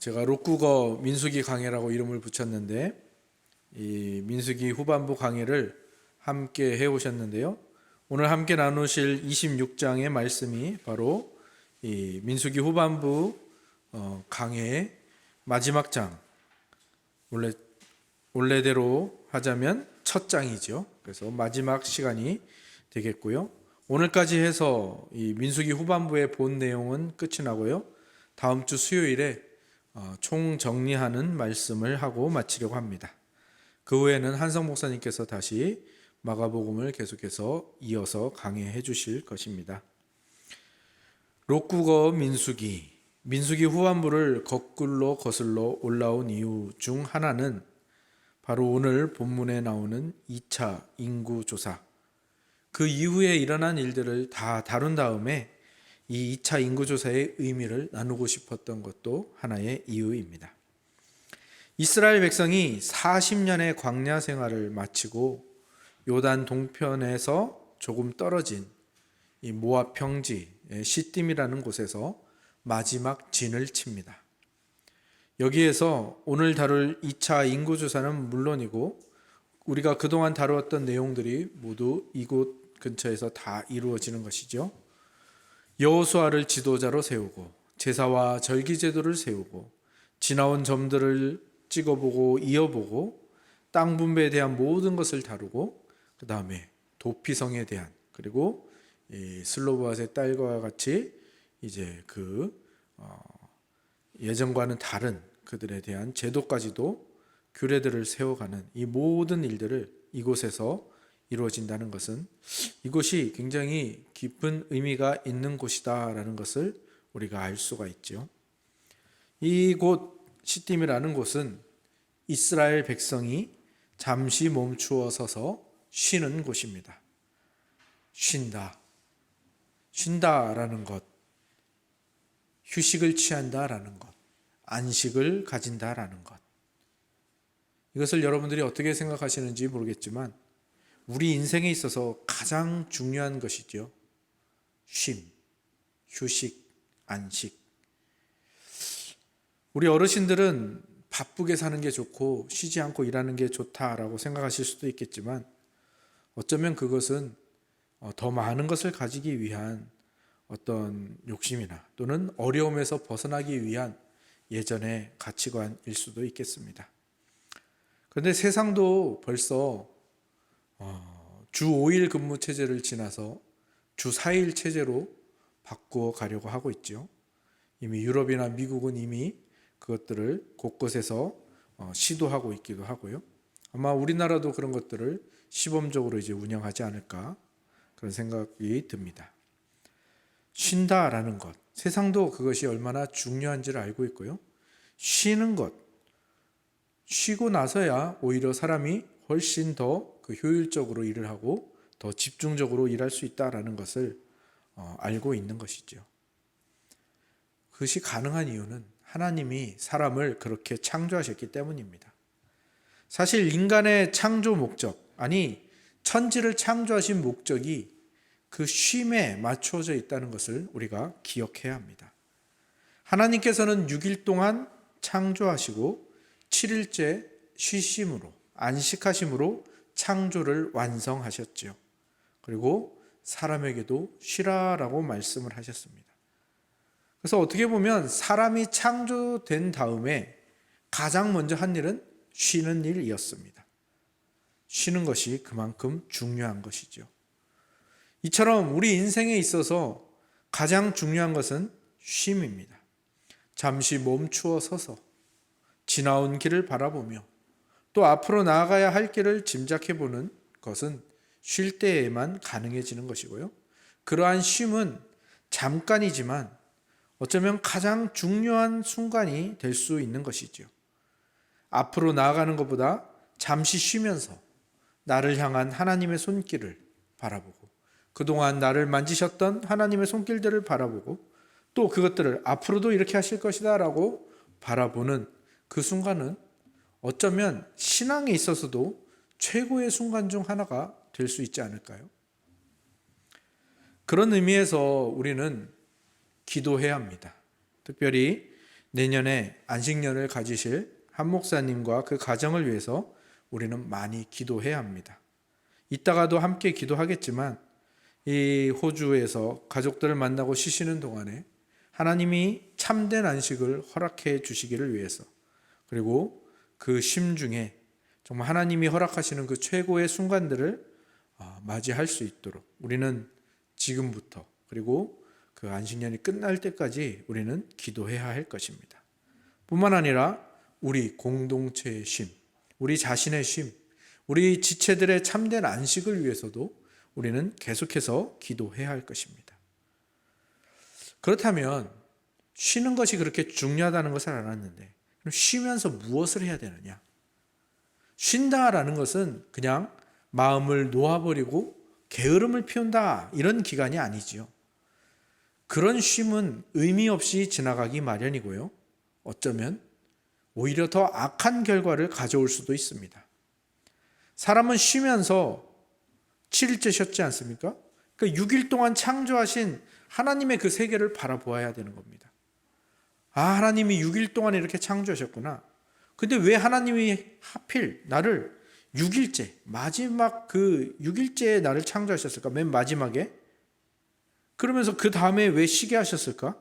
제가 록국어 민수기 강해라고 이름을 붙였는데 이 민수기 후반부 강해를 함께 해오셨는데요. 오늘 함께 나누실 26장의 말씀이 바로 이 민수기 후반부 강해의 마지막 장, 원래대로 하자면 첫 장이죠. 그래서 마지막 시간이 되겠고요. 오늘까지 해서 이 민수기 후반부의 본 내용은 끝이 나고요. 다음 주 수요일에 총 정리하는 말씀을 하고 마치려고 합니다. 그 후에는 한성 목사님께서 다시 마가복음을 계속해서 이어서 강해해 주실 것입니다. 록국어 민수기 후반부를 거슬러 올라온 이유 중 하나는 바로 오늘 본문에 나오는 2차 인구조사, 그 이후에 일어난 일들을 다 다룬 다음에 이 2차 인구조사의 의미를 나누고 싶었던 것도 하나의 이유입니다. 이스라엘 백성이 40년의 광야 생활을 마치고 요단 동편에서 조금 떨어진 이 모압 평지 시딤이라는 곳에서 마지막 진을 칩니다. 여기에서 오늘 다룰 2차 인구조사는 물론이고 우리가 그동안 다루었던 내용들이 모두 이곳 근처에서 다 이루어지는 것이죠. 여호수아를 지도자로 세우고 제사와 절기제도를 세우고 지나온 점들을 찍어보고 이어보고 땅 분배에 대한 모든 것을 다루고 그 다음에 도피성에 대한, 그리고 이 슬로바앗의 딸과 같이 이제 예전과는 다른 그들에 대한 제도까지도 규례들을 세워가는 이 모든 일들을 이곳에서 이루어진다는 것은 이곳이 굉장히 깊은 의미가 있는 곳이다라는 것을 우리가 알 수가 있죠. 이곳 시딤이라는 곳은 이스라엘 백성이 잠시 멈추어 서서 쉬는 곳입니다. 쉰다라는 것, 휴식을 취한다라는 것, 안식을 가진다라는 것. 이것을 여러분들이 어떻게 생각하시는지 모르겠지만 우리 인생에 있어서 가장 중요한 것이죠. 쉼, 휴식, 안식. 우리 어르신들은 바쁘게 사는 게 좋고 쉬지 않고 일하는 게 좋다라고 생각하실 수도 있겠지만 어쩌면 그것은 더 많은 것을 가지기 위한 어떤 욕심이나 또는 어려움에서 벗어나기 위한 예전의 가치관일 수도 있겠습니다. 그런데 세상도 벌써 주 5일 근무 체제를 지나서 주 4일 체제로 바꾸어 가려고 하고 있죠. 이미 유럽이나 미국은 이미 그것들을 곳곳에서 시도하고 있기도 하고요. 아마 우리나라도 그런 것들을 시범적으로 이제 운영하지 않을까 그런 생각이 듭니다. 쉰다라는 것, 세상도 그것이 얼마나 중요한지를 알고 있고요. 쉬는 것, 쉬고 나서야 오히려 사람이 훨씬 더 효율적으로 일을 하고 더 집중적으로 일할 수 있다라는 것을 알고 있는 것이죠. 그것이 가능한 이유는 하나님이 사람을 그렇게 창조하셨기 때문입니다. 사실 인간의 창조 목적, 천지를 창조하신 목적이 그 쉼에 맞춰져 있다는 것을 우리가 기억해야 합니다. 하나님께서는 6일 동안 창조하시고 7일째 쉬심으로, 안식하심으로 창조를 완성하셨죠. 그리고 사람에게도 쉬라라고 말씀을 하셨습니다. 그래서 어떻게 보면 사람이 창조된 다음에 가장 먼저 한 일은 쉬는 일이었습니다. 쉬는 것이 그만큼 중요한 것이죠. 이처럼 우리 인생에 있어서 가장 중요한 것은 쉼입니다. 잠시 멈추어 서서 지나온 길을 바라보며 또 앞으로 나아가야 할 길을 짐작해보는 것은 쉴 때에만 가능해지는 것이고요. 그러한 쉼은 잠깐이지만 어쩌면 가장 중요한 순간이 될 수 있는 것이죠. 앞으로 나아가는 것보다 잠시 쉬면서 나를 향한 하나님의 손길을 바라보고 그동안 나를 만지셨던 하나님의 손길들을 바라보고 또 그것들을 앞으로도 이렇게 하실 것이다 라고 바라보는 그 순간은 어쩌면 신앙에 있어서도 최고의 순간 중 하나가 될 수 있지 않을까요? 그런 의미에서 우리는 기도해야 합니다. 특별히 내년에 안식년을 가지실 한 목사님과 그 가정을 위해서 우리는 많이 기도해야 합니다. 이따가도 함께 기도하겠지만 이 호주에서 가족들을 만나고 쉬시는 동안에 하나님이 참된 안식을 허락해 주시기를 위해서, 그리고 그 쉼 중에 정말 하나님이 허락하시는 그 최고의 순간들을 맞이할 수 있도록 우리는 지금부터, 그리고 그 안식년이 끝날 때까지 우리는 기도해야 할 것입니다. 뿐만 아니라 우리 공동체의 쉼, 우리 자신의 쉼, 우리 지체들의 참된 안식을 위해서도 우리는 계속해서 기도해야 할 것입니다. 그렇다면 쉬는 것이 그렇게 중요하다는 것을 알았는데, 그럼 쉬면서 무엇을 해야 되느냐? 쉰다라는 것은 그냥 마음을 놓아버리고 게으름을 피운다, 이런 기간이 아니지요. 그런 쉼은 의미 없이 지나가기 마련이고요. 어쩌면 오히려 더 악한 결과를 가져올 수도 있습니다. 사람은 쉬면서 7일째 쉬었지 않습니까? 그러니까 6일 동안 창조하신 하나님의 그 세계를 바라보아야 되는 겁니다. 하나님이 6일 동안 이렇게 창조하셨구나. 근데 왜 하나님이 하필 나를 6일째, 마지막 그 6일째에 나를 창조하셨을까? 맨 마지막에? 그러면서 그 다음에 왜 쉬게 하셨을까?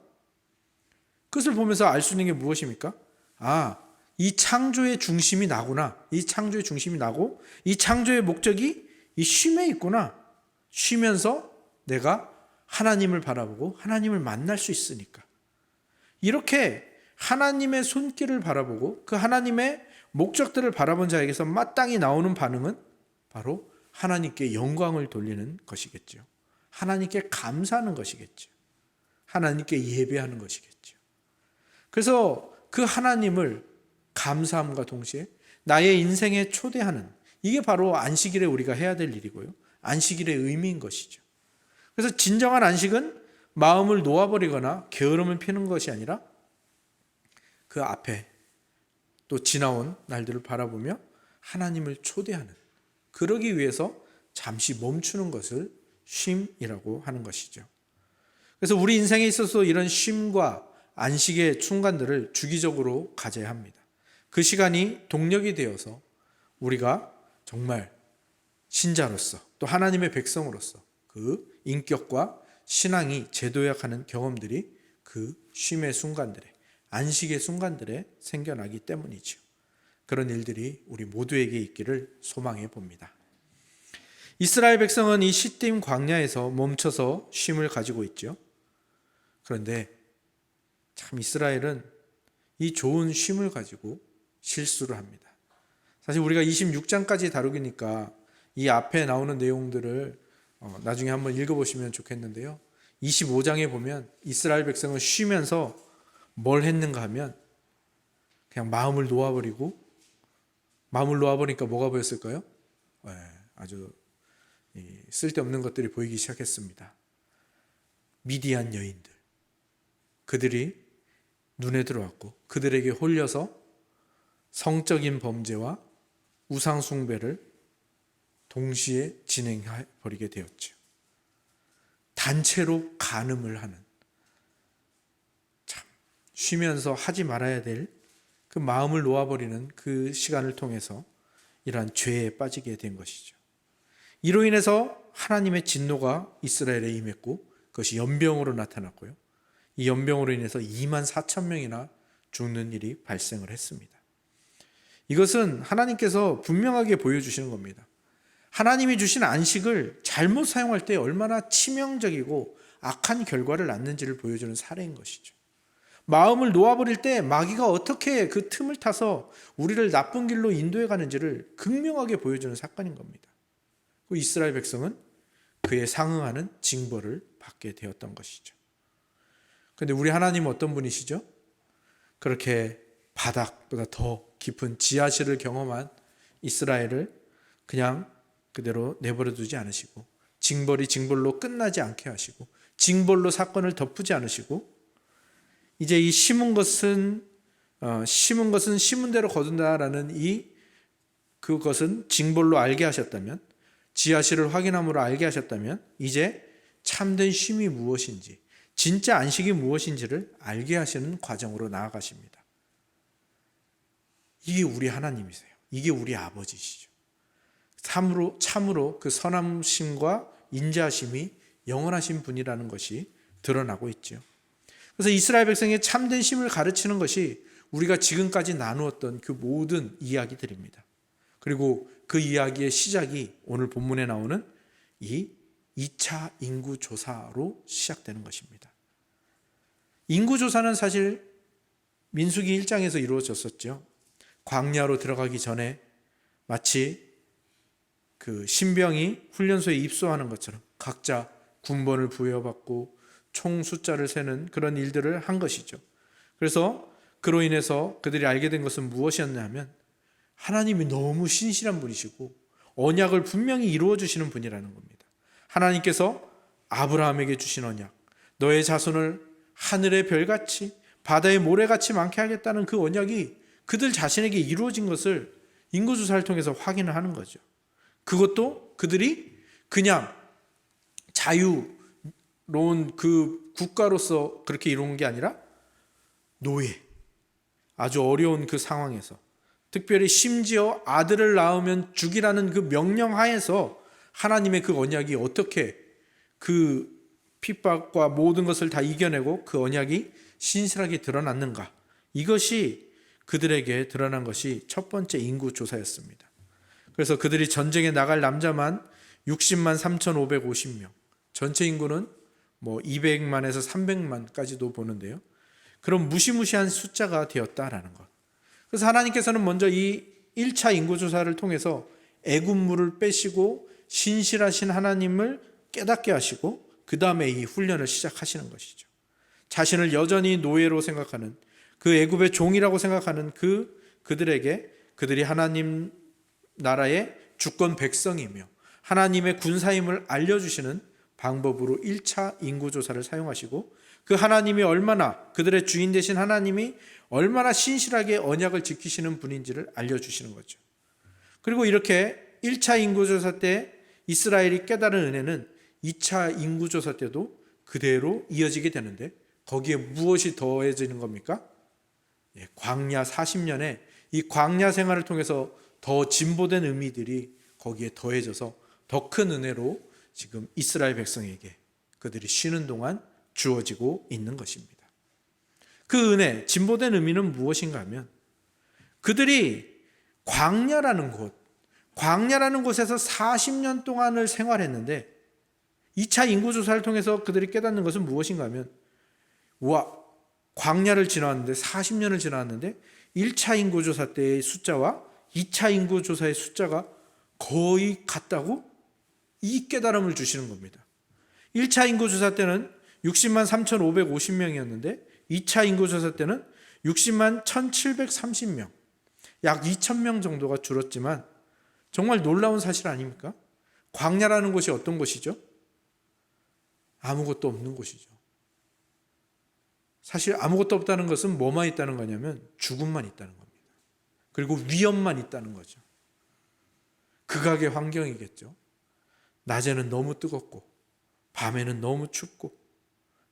그것을 보면서 알 수 있는 게 무엇입니까? 이 창조의 중심이 나구나. 이 창조의 중심이 나고, 이 창조의 목적이 이 쉼에 있구나. 쉬면서 내가 하나님을 바라보고 하나님을 만날 수 있으니까. 이렇게 하나님의 손길을 바라보고 그 하나님의 목적들을 바라본 자에게서 마땅히 나오는 반응은 바로 하나님께 영광을 돌리는 것이겠죠. 하나님께 감사하는 것이겠죠. 하나님께 예배하는 것이겠죠. 그래서 그 하나님을 감사함과 동시에 나의 인생에 초대하는, 이게 바로 안식일에 우리가 해야 될 일이고요. 안식일의 의미인 것이죠. 그래서 진정한 안식은 마음을 놓아버리거나 게으름을 피는 것이 아니라 그 앞에 또 지나온 날들을 바라보며 하나님을 초대하는, 그러기 위해서 잠시 멈추는 것을 쉼이라고 하는 것이죠. 그래서 우리 인생에 있어서 이런 쉼과 안식의 순간들을 주기적으로 가져야 합니다. 그 시간이 동력이 되어서 우리가 정말 신자로서 또 하나님의 백성으로서 그 인격과 신앙이 재도약하는 경험들이 그 쉼의 순간들에, 안식의 순간들에 생겨나기 때문이죠. 그런 일들이 우리 모두에게 있기를 소망해 봅니다. 이스라엘 백성은 이 시딤 광야에서 멈춰서 쉼을 가지고 있죠. 그런데 참 이스라엘은 이 좋은 쉼을 가지고 실수를 합니다. 사실 우리가 26장까지 다루기니까 이 앞에 나오는 내용들을 나중에 한번 읽어보시면 좋겠는데요. 25장에 보면 이스라엘 백성은 쉬면서 뭘 했는가 하면 그냥 마음을 놓아버리니까 뭐가 보였을까요? 아주 쓸데없는 것들이 보이기 시작했습니다. 미디안 여인들, 그들이 눈에 들어왔고 그들에게 홀려서 성적인 범죄와 우상 숭배를 동시에 진행해 버리게 되었죠. 단체로 간음을 하는, 참 쉬면서 하지 말아야 될 그 마음을 놓아버리는 그 시간을 통해서 이러한 죄에 빠지게 된 것이죠. 이로 인해서 하나님의 진노가 이스라엘에 임했고 그것이 연병으로 나타났고요. 이 연병으로 인해서 24,000명이나 죽는 일이 발생을 했습니다. 이것은 하나님께서 분명하게 보여주시는 겁니다. 하나님이 주신 안식을 잘못 사용할 때 얼마나 치명적이고 악한 결과를 낳는지를 보여주는 사례인 것이죠. 마음을 놓아버릴 때 마귀가 어떻게 그 틈을 타서 우리를 나쁜 길로 인도해 가는지를 극명하게 보여주는 사건인 겁니다. 이스라엘 백성은 그에 상응하는 징벌을 받게 되었던 것이죠. 그런데 우리 하나님은 어떤 분이시죠? 그렇게 바닥보다 더 깊은 지하실을 경험한 이스라엘을 그냥 그대로 내버려 두지 않으시고, 징벌이 징벌로 끝나지 않게 하시고, 징벌로 사건을 덮지 않으시고, 이제 이 심은 것은 심은 대로 거둔다라는 그것은 징벌로 알게 하셨다면, 지하실을 확인함으로 알게 하셨다면, 이제 참된 쉼이 무엇인지, 진짜 안식이 무엇인지를 알게 하시는 과정으로 나아가십니다. 이게 우리 하나님이세요. 이게 우리 아버지시죠. 참으로 그 선함심과 인자하심이 영원하신 분이라는 것이 드러나고 있죠. 그래서 이스라엘 백성의 참된 심을 가르치는 것이 우리가 지금까지 나누었던 그 모든 이야기들입니다. 그리고 그 이야기의 시작이 오늘 본문에 나오는 이 2차 인구조사로 시작되는 것입니다. 인구조사는 사실 민수기 1장에서 이루어졌었죠. 광야로 들어가기 전에 마치 그 신병이 훈련소에 입소하는 것처럼 각자 군번을 부여받고 총 숫자를 세는 그런 일들을 한 것이죠. 그래서 그로 인해서 그들이 알게 된 것은 무엇이었냐면 하나님이 너무 신실한 분이시고 언약을 분명히 이루어 주시는 분이라는 겁니다. 하나님께서 아브라함에게 주신 언약, 너의 자손을 하늘의 별같이 바다의 모래같이 많게 하겠다는 그 언약이 그들 자신에게 이루어진 것을 인구조사를 통해서 확인을 하는 거죠. 그것도 그들이 그냥 자유로운 그 국가로서 그렇게 이루은 게 아니라 노예, 아주 어려운 그 상황에서, 특별히 심지어 아들을 낳으면 죽이라는 그 명령 하에서 하나님의 그 언약이 어떻게 그 핍박과 모든 것을 다 이겨내고 그 언약이 신실하게 드러났는가, 이것이 그들에게 드러난 것이 첫 번째 인구조사였습니다. 그래서 그들이 전쟁에 나갈 남자만 60만 3,550명, 전체 인구는 뭐 200만에서 300만까지도 보는데요. 그런 무시무시한 숫자가 되었다라는 것. 그래서 하나님께서는 먼저 이 1차 인구조사를 통해서 애굽물을 빼시고 신실하신 하나님을 깨닫게 하시고 그 다음에 이 훈련을 시작하시는 것이죠. 자신을 여전히 노예로 생각하는, 그 애굽의 종이라고 생각하는 그들에게 그들이 하나님 나라의 주권 백성이며 하나님의 군사임을 알려주시는 방법으로 1차 인구조사를 사용하시고, 그 하나님이 얼마나, 그들의 주인 되신 하나님이 얼마나 신실하게 언약을 지키시는 분인지를 알려주시는 거죠. 그리고 이렇게 1차 인구조사 때 이스라엘이 깨달은 은혜는 2차 인구조사 때도 그대로 이어지게 되는데, 거기에 무엇이 더해지는 겁니까? 광야 40년에 이 광야 생활을 통해서 더 진보된 의미들이 거기에 더해져서 더 큰 은혜로 지금 이스라엘 백성에게 그들이 쉬는 동안 주어지고 있는 것입니다. 그 은혜, 진보된 의미는 무엇인가 하면 그들이 광야라는 곳에서 40년 동안을 생활했는데 2차 인구조사를 통해서 그들이 깨닫는 것은 무엇인가 하면, 광야를 지나왔는데 40년을 지나왔는데 1차 인구조사 때의 숫자와 2차 인구조사의 숫자가 거의 같다고? 이 깨달음을 주시는 겁니다. 1차 인구조사 때는 60만 3,550명이었는데 2차 인구조사 때는 60만 1,730명, 약 2,000명 정도가 줄었지만 정말 놀라운 사실 아닙니까? 광야라는 곳이 어떤 곳이죠? 아무것도 없는 곳이죠. 사실 아무것도 없다는 것은 뭐만 있다는 거냐면 죽음만 있다는 겁니다. 그리고 위험만 있다는 거죠. 극악의 환경이겠죠. 낮에는 너무 뜨겁고 밤에는 너무 춥고,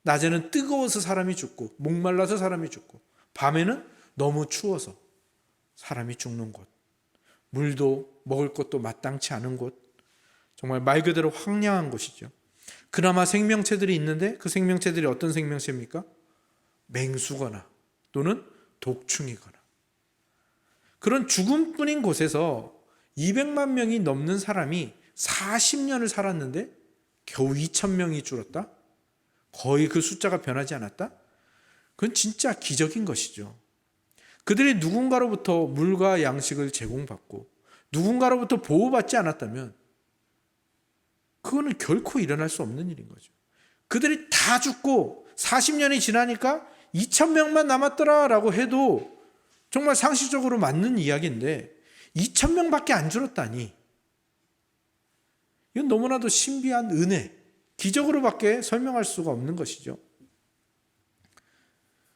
낮에는 뜨거워서 사람이 죽고 목말라서 사람이 죽고, 밤에는 너무 추워서 사람이 죽는 곳, 물도 먹을 것도 마땅치 않은 곳, 정말 말 그대로 황량한 곳이죠. 그나마 생명체들이 있는데 그 생명체들이 어떤 생명체입니까? 맹수거나 또는 독충이거나, 그런 죽음뿐인 곳에서 200만 명이 넘는 사람이 40년을 살았는데 겨우 2,000명이 줄었다? 거의 그 숫자가 변하지 않았다? 그건 진짜 기적인 것이죠. 그들이 누군가로부터 물과 양식을 제공받고 누군가로부터 보호받지 않았다면 그거는 결코 일어날 수 없는 일인 거죠. 그들이 다 죽고 40년이 지나니까 2,000명만 남았더라라고 해도 정말 상식적으로 맞는 이야기인데 2,000명밖에 안 줄었다니, 이건 너무나도 신비한 은혜, 기적으로밖에 설명할 수가 없는 것이죠.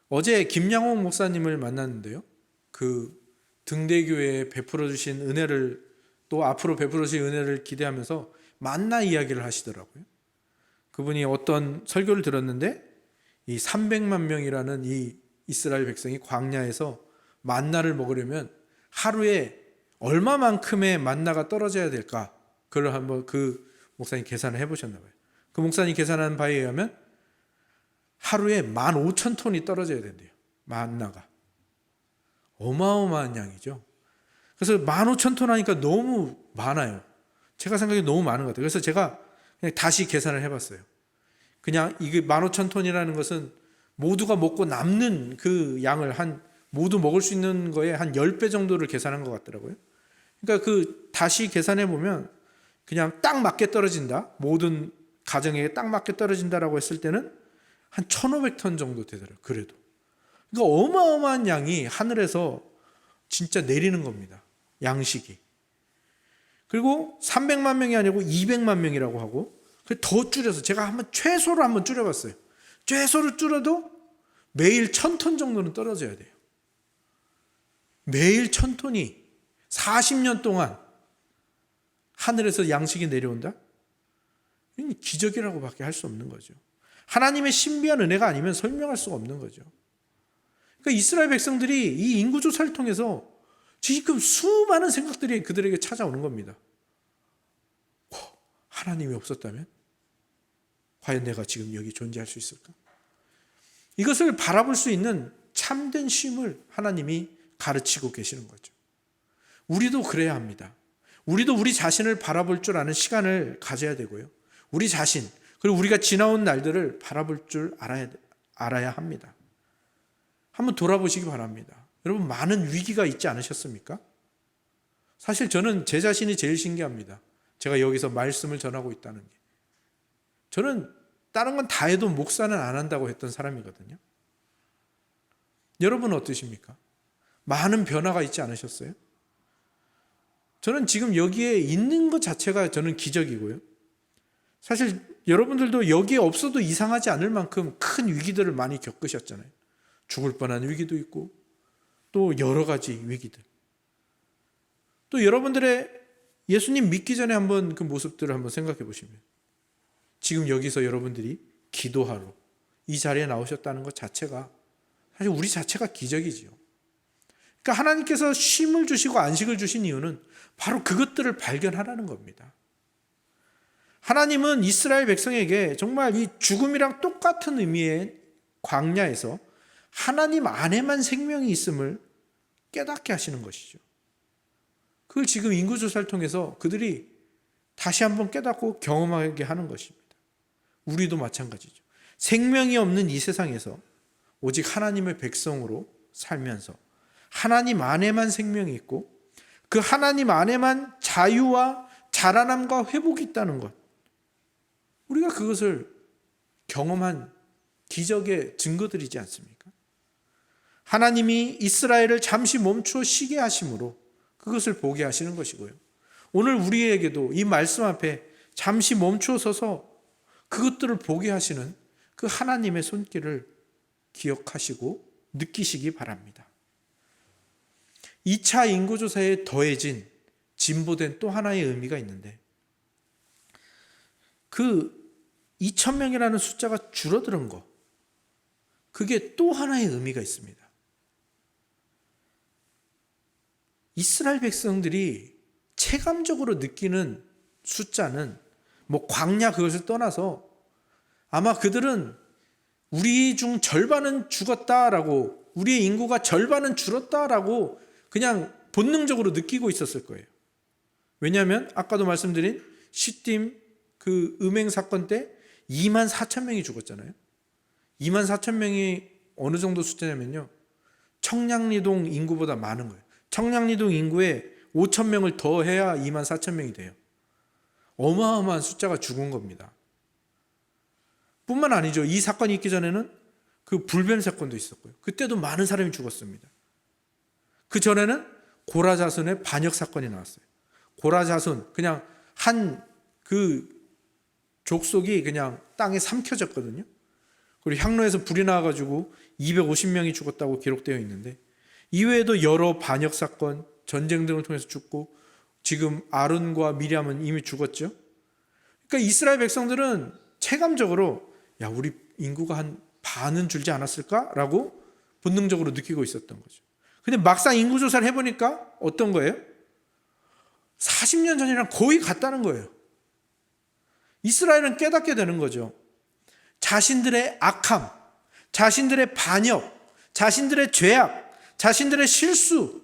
어제 김양옥 목사님을 만났는데요, 그 등대교회에 베풀어 주신 은혜를, 또 앞으로 베풀어 주신 은혜를 기대하면서 만나 이야기를 하시더라고요. 그분이 어떤 설교를 들었는데 이 300만 명이라는 이 이스라엘 백성이 광야에서 만나를 먹으려면 하루에 얼마만큼의 만나가 떨어져야 될까? 그걸 한번 그 목사님 계산을 해보셨나 봐요. 그 목사님 계산한 바에 의하면 하루에 15,000톤이 떨어져야 된대요. 만나가. 어마어마한 양이죠. 그래서 15,000톤 하니까 너무 많아요. 제가 생각에 너무 많은 것 같아요. 그래서 제가 그냥 다시 계산을 해봤어요. 그냥 이게 15,000톤이라는 것은 모두가 먹고 남는 그 양을 모두 먹을 수 있는 거에 한 10배 정도를 계산한 것 같더라고요. 그러니까 다시 계산해 보면 그냥 딱 맞게 떨어진다. 모든 가정에게 딱 맞게 떨어진다라고 했을 때는 한 1,500톤 정도 되더라고요. 그래도. 그러니까 어마어마한 양이 하늘에서 진짜 내리는 겁니다. 양식이. 그리고 300만 명이 아니고 200만 명이라고 하고 더 줄여서 제가 최소로 한번 줄여봤어요. 최소로 줄여도 매일 1,000톤 정도는 떨어져야 돼요. 매일 1,000톤이 40년 동안 하늘에서 양식이 내려온다? 이건 기적이라고밖에 할 수 없는 거죠. 하나님의 신비한 은혜가 아니면 설명할 수가 없는 거죠. 그러니까 이스라엘 백성들이 이 인구조사를 통해서 지금 수많은 생각들이 그들에게 찾아오는 겁니다. 하나님이 없었다면? 과연 내가 지금 여기 존재할 수 있을까? 이것을 바라볼 수 있는 참된 쉼을 하나님이 가르치고 계시는 거죠. 우리도 그래야 합니다. 우리도 우리 자신을 바라볼 줄 아는 시간을 가져야 되고요. 우리 자신, 그리고 우리가 지나온 날들을 바라볼 줄 알아야 합니다. 한번 돌아보시기 바랍니다. 여러분, 많은 위기가 있지 않으셨습니까? 사실 저는 제 자신이 제일 신기합니다. 제가 여기서 말씀을 전하고 있다는 게. 저는 다른 건 다 해도 목사는 안 한다고 했던 사람이거든요. 여러분은 어떠십니까? 많은 변화가 있지 않으셨어요? 저는 지금 여기에 있는 것 자체가 저는 기적이고요. 사실 여러분들도 여기에 없어도 이상하지 않을 만큼 큰 위기들을 많이 겪으셨잖아요. 죽을 뻔한 위기도 있고 또 여러 가지 위기들. 또 여러분들의 예수님 믿기 전에 한번 그 모습들을 한번 생각해 보시면 지금 여기서 여러분들이 기도하러 이 자리에 나오셨다는 것 자체가 사실 우리 자체가 기적이지요. 그러니까 하나님께서 쉼을 주시고 안식을 주신 이유는 바로 그것들을 발견하라는 겁니다. 하나님은 이스라엘 백성에게 정말 이 죽음이랑 똑같은 의미의 광야에서 하나님 안에만 생명이 있음을 깨닫게 하시는 것이죠. 그걸 지금 인구조사를 통해서 그들이 다시 한번 깨닫고 경험하게 하는 것입니다. 우리도 마찬가지죠. 생명이 없는 이 세상에서 오직 하나님의 백성으로 살면서 하나님 안에만 생명이 있고 그 하나님 안에만 자유와 자라남과 회복이 있다는 것. 우리가 그것을 경험한 기적의 증거들이지 않습니까? 하나님이 이스라엘을 잠시 멈추어 쉬게 하심으로 그것을 보게 하시는 것이고요. 오늘 우리에게도 이 말씀 앞에 잠시 멈추어 서서 그것들을 보게 하시는 그 하나님의 손길을 기억하시고 느끼시기 바랍니다. 2차 인구조사에 더해진 진보된 또 하나의 의미가 있는데 그 2,000명이라는 숫자가 줄어드는 것, 그게 또 하나의 의미가 있습니다. 이스라엘 백성들이 체감적으로 느끼는 숫자는 광야 그것을 떠나서 아마 그들은 우리 중 절반은 죽었다라고, 우리의 인구가 절반은 줄었다라고 그냥 본능적으로 느끼고 있었을 거예요. 왜냐하면 아까도 말씀드린 시딤 그 음행 사건 때 24,000명이 죽었잖아요. 24,000명이 어느 정도 숫자냐면요, 청량리동 인구보다 많은 거예요. 청량리동 인구에 5,000명을 더 해야 24,000명이 돼요. 어마어마한 숫자가 죽은 겁니다. 뿐만 아니죠. 이 사건이 있기 전에는 그 불뱀 사건도 있었고요. 그때도 많은 사람이 죽었습니다. 그 전에는 고라자손의 반역 사건이 나왔어요. 고라자손, 그냥 한 그 족속이 그냥 땅에 삼켜졌거든요. 그리고 향로에서 불이 나와가지고 250명이 죽었다고 기록되어 있는데, 이외에도 여러 반역 사건, 전쟁 등을 통해서 죽고, 지금 아론과 미리암은 이미 죽었죠. 그러니까 이스라엘 백성들은 체감적으로 우리 인구가 한 반은 줄지 않았을까라고 본능적으로 느끼고 있었던 거죠. 근데 막상 인구조사를 해보니까 어떤 거예요? 40년 전이랑 거의 같다는 거예요. 이스라엘은 깨닫게 되는 거죠. 자신들의 악함, 자신들의 반역, 자신들의 죄악, 자신들의 실수에도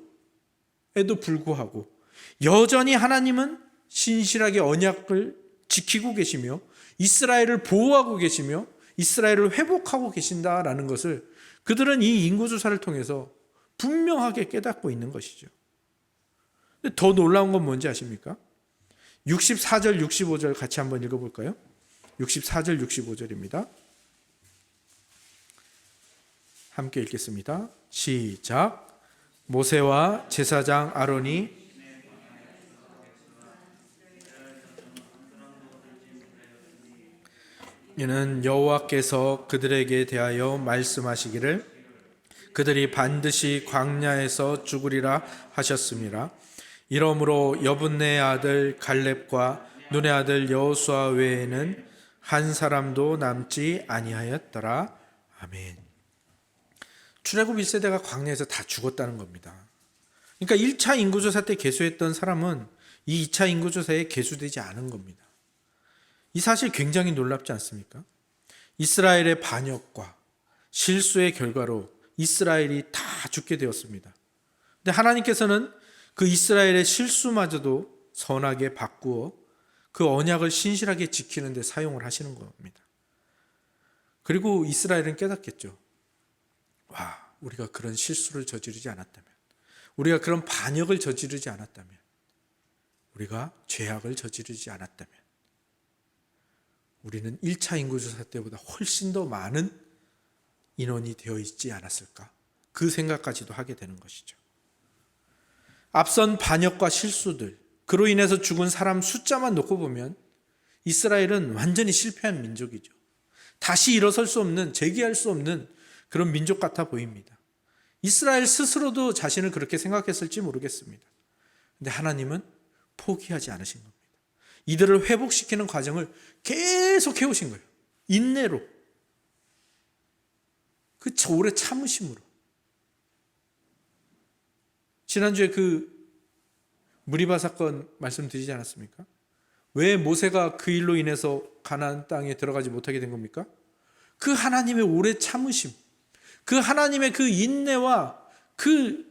불구하고 여전히 하나님은 신실하게 언약을 지키고 계시며 이스라엘을 보호하고 계시며 이스라엘을 회복하고 계신다라는 것을 그들은 이 인구조사를 통해서 분명하게 깨닫고 있는 것이죠. 더 놀라운 건 뭔지 아십니까? 64절, 65절 같이 한번 읽어볼까요? 64절, 65절입니다. 함께 읽겠습니다. 시작. 모세와 제사장 아론이 이는 여호와께서 그들에게 대하여 말씀하시기를 그들이 반드시 광야에서 죽으리라 하셨습니다. 이러므로 여분네의 아들 갈렙과 눈의 아들 여호수아 외에는 한 사람도 남지 아니하였더라. 아멘. 출애굽 1세대가 광야에서 다 죽었다는 겁니다. 그러니까 1차 인구조사 때 계수했던 사람은 이 2차 인구조사에 계수되지 않은 겁니다. 이 사실 굉장히 놀랍지 않습니까? 이스라엘의 반역과 실수의 결과로 이스라엘이 다 죽게 되었습니다. 근데 하나님께서는 그 이스라엘의 실수마저도 선하게 바꾸어 그 언약을 신실하게 지키는 데 사용을 하시는 겁니다. 그리고 이스라엘은 깨닫겠죠. 와, 우리가 그런 실수를 저지르지 않았다면, 우리가 그런 반역을 저지르지 않았다면, 우리가 죄악을 저지르지 않았다면 우리는 1차 인구조사 때보다 훨씬 더 많은 인원이 되어 있지 않았을까? 그 생각까지도 하게 되는 것이죠. 앞선 반역과 실수들, 그로 인해서 죽은 사람 숫자만 놓고 보면 이스라엘은 완전히 실패한 민족이죠. 다시 일어설 수 없는, 재기할 수 없는 그런 민족 같아 보입니다. 이스라엘 스스로도 자신을 그렇게 생각했을지 모르겠습니다. 근데 하나님은 포기하지 않으신 겁니다. 이들을 회복시키는 과정을 계속 해오신 거예요. 인내로. 그 오래 참으심으로. 지난주에 그 무리바 사건 말씀드리지 않았습니까? 왜 모세가 그 일로 인해서 가나안 땅에 들어가지 못하게 된 겁니까? 그 하나님의 오래 참으심, 그 하나님의 그 인내와 그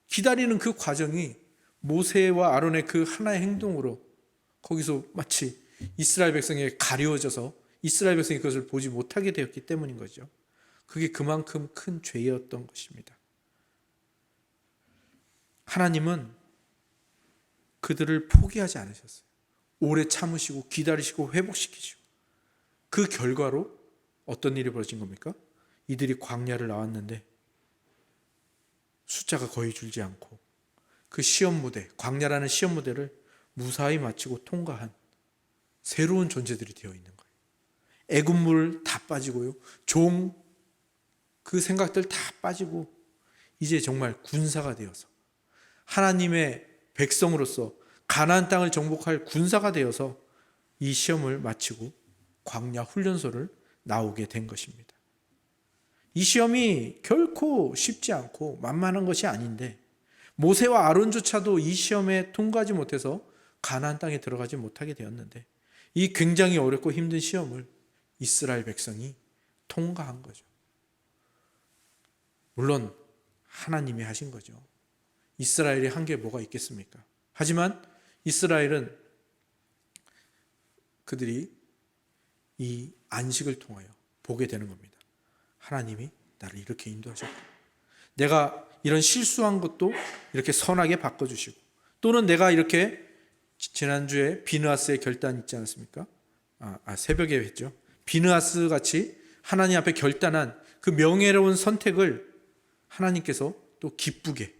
기다리는 그 과정이 모세와 아론의 그 하나의 행동으로 거기서 마치 이스라엘 백성에게 가려워져서 이스라엘 백성이 그것을 보지 못하게 되었기 때문인 거죠. 그게 그만큼 큰 죄였던 것입니다. 하나님은 그들을 포기하지 않으셨어요. 오래 참으시고 기다리시고 회복시키시고 그 결과로 어떤 일이 벌어진 겁니까? 이들이 광야를 나왔는데 숫자가 거의 줄지 않고 그 시험 무대, 광야라는 시험 무대를 무사히 마치고 통과한 새로운 존재들이 되어 있는 거예요. 애굽물 다 빠지고요. 그 생각들 다 빠지고 이제 정말 군사가 되어서 하나님의 백성으로서 가나안 땅을 정복할 군사가 되어서 이 시험을 마치고 광야 훈련소를 나오게 된 것입니다. 이 시험이 결코 쉽지 않고 만만한 것이 아닌데 모세와 아론조차도 이 시험에 통과하지 못해서 가나안 땅에 들어가지 못하게 되었는데 이 굉장히 어렵고 힘든 시험을 이스라엘 백성이 통과한 거죠. 물론 하나님이 하신 거죠. 이스라엘이 한 게 뭐가 있겠습니까? 하지만 이스라엘은 그들이 이 안식을 통하여 보게 되는 겁니다. 하나님이 나를 이렇게 인도하셨고 내가 이런 실수한 것도 이렇게 선하게 바꿔주시고 또는 내가 이렇게 지난주에 비느하스의 결단 있지 않습니까? 새벽에 했죠. 비느하스 같이 하나님 앞에 결단한 그 명예로운 선택을 하나님께서 또 기쁘게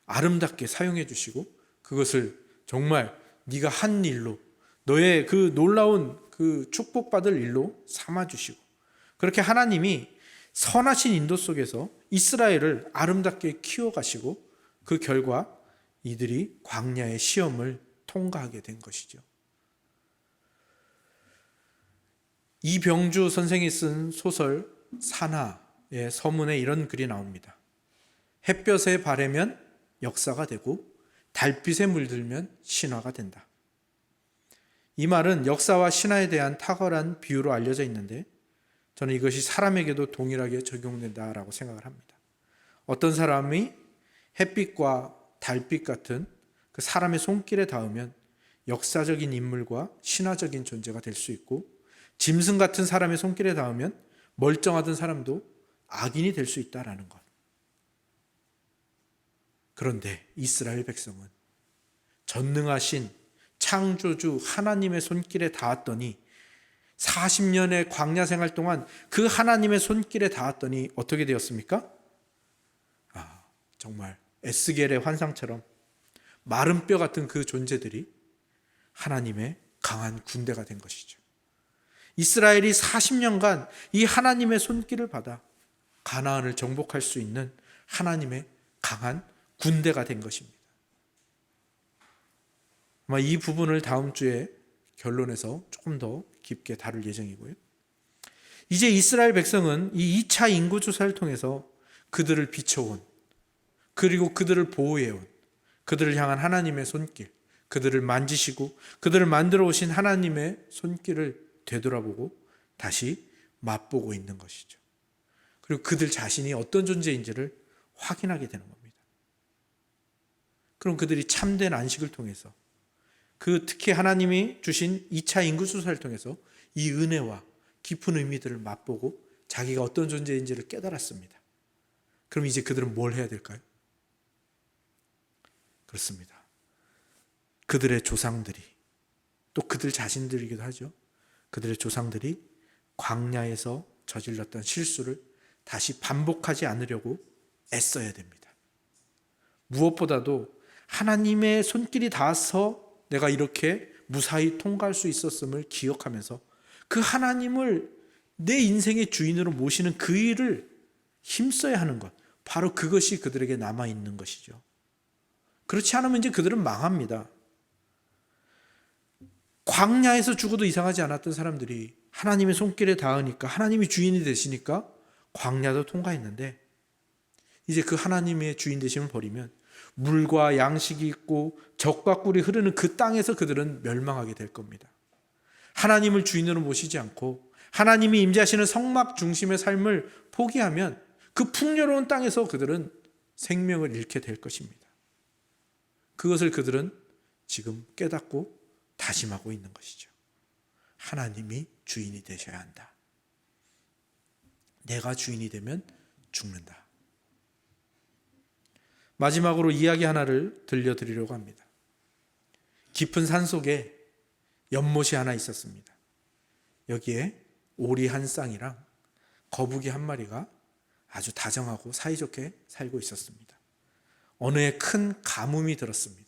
아름답게 사용해 주시고 그것을 정말 네가 한 일로 너의 그 놀라운 그 축복받을 일로 삼아 주시고 그렇게 하나님이 선하신 인도 속에서 이스라엘을 아름답게 키워가시고 그 결과 이들이 광야의 시험을 통과하게 된 것이죠. 이병주 선생이 쓴 소설 산하의 서문에 이런 글이 나옵니다. 햇볕에 바래면 역사가 되고 달빛에 물들면 신화가 된다. 이 말은 역사와 신화에 대한 탁월한 비유로 알려져 있는데 저는 이것이 사람에게도 동일하게 적용된다라고 생각을 합니다. 어떤 사람이 햇빛과 달빛 같은 그 사람의 손길에 닿으면 역사적인 인물과 신화적인 존재가 될 수 있고, 짐승 같은 사람의 손길에 닿으면 멀쩡하던 사람도 악인이 될 수 있다라는 것. 그런데 이스라엘 백성은 전능하신 창조주 하나님의 손길에 닿았더니 40년의 광야 생활 동안 그 하나님의 손길에 닿았더니 어떻게 되었습니까? 정말 에스겔의 환상처럼 마른 뼈 같은 그 존재들이 하나님의 강한 군대가 된 것이죠. 이스라엘이 40년간 이 하나님의 손길을 받아 가나안을 정복할 수 있는 하나님의 강한 군대가 된 것입니다. 아마 이 부분을 다음 주에 결론에서 조금 더 깊게 다룰 예정이고요. 이제 이스라엘 백성은 이 2차 인구조사를 통해서 그들을 비춰온, 그리고 그들을 보호해온, 그들을 향한 하나님의 손길, 그들을 만지시고 그들을 만들어 오신 하나님의 손길을 되돌아보고 다시 맛보고 있는 것이죠. 그리고 그들 자신이 어떤 존재인지를 확인하게 되는 겁니다. 그럼 그들이 참된 안식을 통해서, 특히 하나님이 주신 2차 인구조사를 통해서 이 은혜와 깊은 의미들을 맛보고 자기가 어떤 존재인지를 깨달았습니다. 그럼 이제 그들은 뭘 해야 될까요? 그렇습니다. 그들의 조상들이, 또 그들 자신들이기도 하죠. 그들의 조상들이 광야에서 저질렀던 실수를 다시 반복하지 않으려고 애써야 됩니다. 무엇보다도 하나님의 손길이 닿아서 내가 이렇게 무사히 통과할 수 있었음을 기억하면서 그 하나님을 내 인생의 주인으로 모시는 그 일을 힘써야 하는 것, 바로 그것이 그들에게 남아있는 것이죠. 그렇지 않으면 이제 그들은 망합니다. 광야에서 죽어도 이상하지 않았던 사람들이 하나님의 손길에 닿으니까, 하나님이 주인이 되시니까 광야도 통과했는데, 이제 그 하나님의 주인 되심을 버리면 물과 양식이 있고 젖과 꿀이 흐르는 그 땅에서 그들은 멸망하게 될 겁니다. 하나님을 주인으로 모시지 않고 하나님이 임재하시는 성막 중심의 삶을 포기하면 그 풍요로운 땅에서 그들은 생명을 잃게 될 것입니다. 그것을 그들은 지금 깨닫고 다짐하고 있는 것이죠. 하나님이 주인이 되셔야 한다. 내가 주인이 되면 죽는다. 마지막으로 이야기 하나를 들려드리려고 합니다. 깊은 산속에 연못이 하나 있었습니다. 여기에 오리 한 쌍이랑 거북이 한 마리가 아주 다정하고 사이좋게 살고 있었습니다. 어느 해 큰 가뭄이 들었습니다.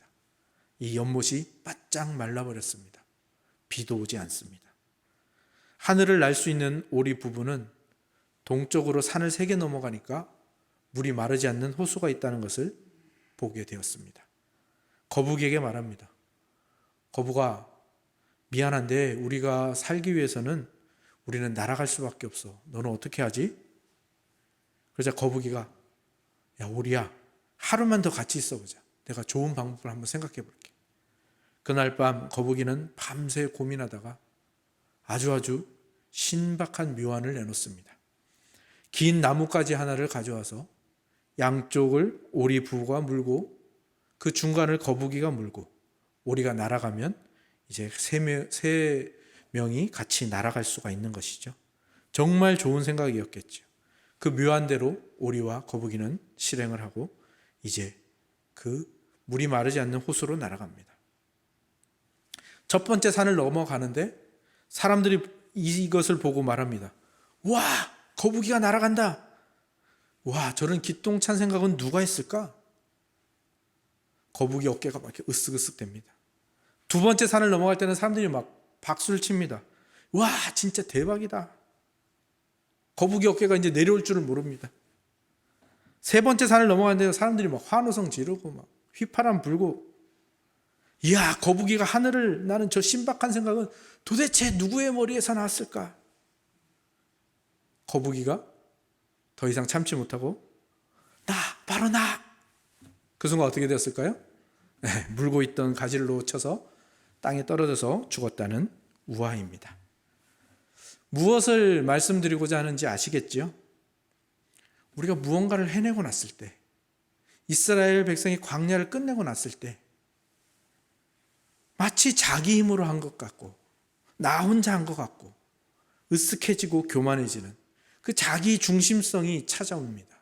이 연못이 바짝 말라버렸습니다. 비도 오지 않습니다. 하늘을 날 수 있는 오리 부부는 동쪽으로 산을 3개 넘어가니까 물이 마르지 않는 호수가 있다는 것을 보게 되었습니다. 거북이에게 말합니다. 거북아, 미안한데 우리가 살기 위해서는 우리는 날아갈 수밖에 없어. 너는 어떻게 하지? 그러자 거북이가, 야 오리야, 하루만 더 같이 있어보자. 내가 좋은 방법을 한번 생각해 볼게. 그날 밤 거북이는 밤새 고민하다가 아주 신박한 묘안을 내놓습니다. 긴 나뭇가지 하나를 가져와서 양쪽을 오리 부부가 물고 그 중간을 거북이가 물고 오리가 날아가면 이제 세 명이 같이 날아갈 수가 있는 것이죠. 정말 좋은 생각이었겠죠. 그 묘안대로 오리와 거북이는 실행을 하고 이제 그 물이 마르지 않는 호수로 날아갑니다. 첫 번째 산을 넘어가는데 사람들이 이것을 보고 말합니다. 와, 거북이가 날아간다. 와, 저런 기똥찬 생각은 누가 했을까? 거북이 어깨가 막 이렇게 으쓱으쓱 됩니다. 두 번째 산을 넘어갈 때는 사람들이 막 박수를 칩니다. 와, 진짜 대박이다. 거북이 어깨가 이제 내려올 줄을 모릅니다. 세 번째 산을 넘어가는데 사람들이 막 환호성 지르고 막 휘파람 불고, 이야, 거북이가 하늘을 나는 저 신박한 생각은 도대체 누구의 머리에서 나왔을까? 거북이가 더 이상 참지 못하고 나, 바로 나! 그 순간 어떻게 되었을까요? 물고 있던 가지를 놓쳐서 땅에 떨어져서 죽었다는 우화입니다. 무엇을 말씀드리고자 하는지 아시겠지요? 우리가 무언가를 해내고 났을 때, 이스라엘 백성이 광야를 끝내고 났을 때 마치 자기 힘으로 한 것 같고 나 혼자 한 것 같고 으쓱해지고 교만해지는 그 자기 중심성이 찾아옵니다.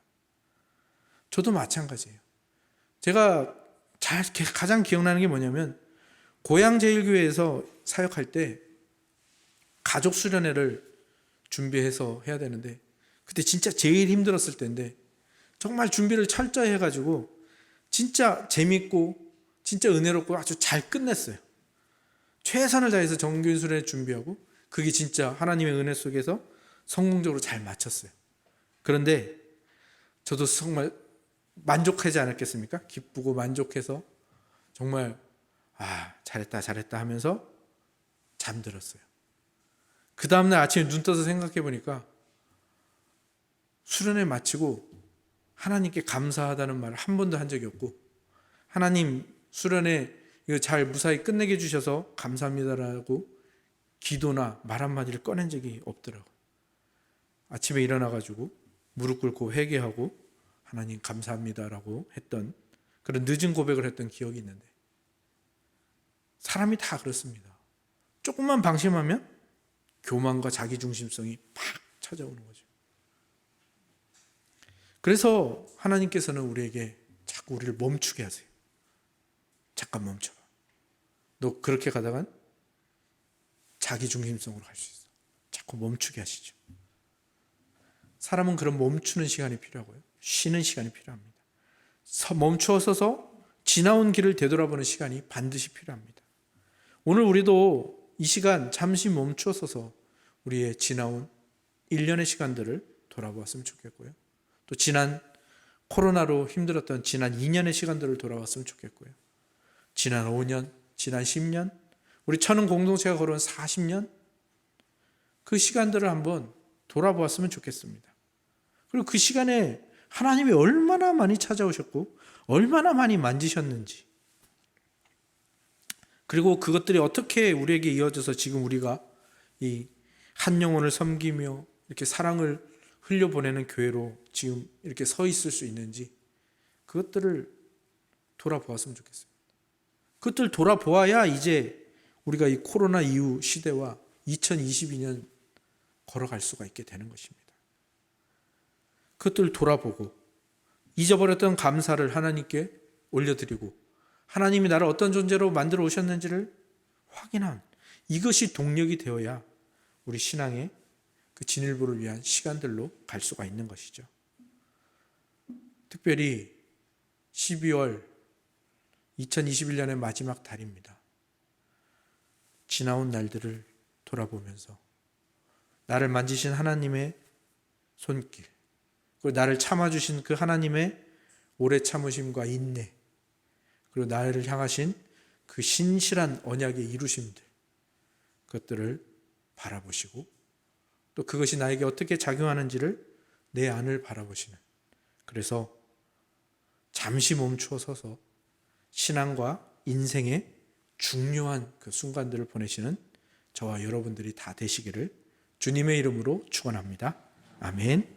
저도 마찬가지예요. 제가 가장 기억나는 게 뭐냐면 고양제일교회에서 사역할 때 가족 수련회를 준비해서 해야 되는데 그때 진짜 제일 힘들었을 때인데 정말 준비를 철저히 해가지고 진짜 재밌고 진짜 은혜롭고 아주 잘 끝냈어요. 최선을 다해서 정규 수련회 준비하고 그게 진짜 하나님의 은혜 속에서 성공적으로 잘 마쳤어요. 그런데 저도 정말 만족하지 않았겠습니까? 기쁘고 만족해서 정말 잘했다 하면서 잠들었어요. 그 다음날 아침에 눈 떠서 생각해 보니까 수련회 마치고 하나님께 감사하다는 말을 한 번도 한 적이 없고 하나님 수련회 이거 잘 무사히 끝내게 해주셔서 감사합니다라고 기도나 말 한마디를 꺼낸 적이 없더라고요. 아침에 일어나가지고 무릎 꿇고 회개하고 하나님 감사합니다라고 했던 그런 늦은 고백을 했던 기억이 있는데 사람이 다 그렇습니다. 조금만 방심하면 교만과 자기중심성이 팍 찾아오는 거죠. 그래서 하나님께서는 우리에게 자꾸 우리를 멈추게 하세요. 잠깐 멈춰봐. 너 그렇게 가다간 자기중심성으로 갈 수 있어. 자꾸 멈추게 하시죠. 사람은 그런 멈추는 시간이 필요하고요. 쉬는 시간이 필요합니다. 멈추어서서 지나온 길을 되돌아보는 시간이 반드시 필요합니다. 오늘 우리도 이 시간 잠시 멈추어서서 우리의 지나온 1년의 시간들을 돌아보았으면 좋겠고요. 또 지난 코로나로 힘들었던 지난 2년의 시간들을 돌아봤으면 좋겠고요. 지난 5년, 지난 10년, 우리 천은 공동체가 걸어온 40년 그 시간들을 한번 돌아보았으면 좋겠습니다. 그리고 그 시간에 하나님이 얼마나 많이 찾아오셨고 얼마나 많이 만지셨는지 그리고 그것들이 어떻게 우리에게 이어져서 지금 우리가 이 한 영혼을 섬기며 이렇게 사랑을 흘려보내는 교회로 지금 이렇게 서 있을 수 있는지 그것들을 돌아보았으면 좋겠습니다. 그것들 돌아보아야 이제 우리가 이 코로나 이후 시대와 2022년 걸어갈 수가 있게 되는 것입니다. 그것들 돌아보고 잊어버렸던 감사를 하나님께 올려드리고 하나님이 나를 어떤 존재로 만들어 오셨는지를 확인한 이것이 동력이 되어야 우리 신앙의 그 진일보를 위한 시간들로 갈 수가 있는 것이죠. 특별히 12월 2021년의 마지막 달입니다. 지나온 날들을 돌아보면서 나를 만지신 하나님의 손길 그리고 나를 참아주신 그 하나님의 오래 참으심과 인내 그리고 나를 향하신 그 신실한 언약의 이루심들 그것들을 바라보시고 또 그것이 나에게 어떻게 작용하는지를 내 안을 바라보시는 그래서 잠시 멈추어 서서 신앙과 인생의 중요한 그 순간들을 보내시는 저와 여러분들이 다 되시기를 주님의 이름으로 축원합니다. 아멘.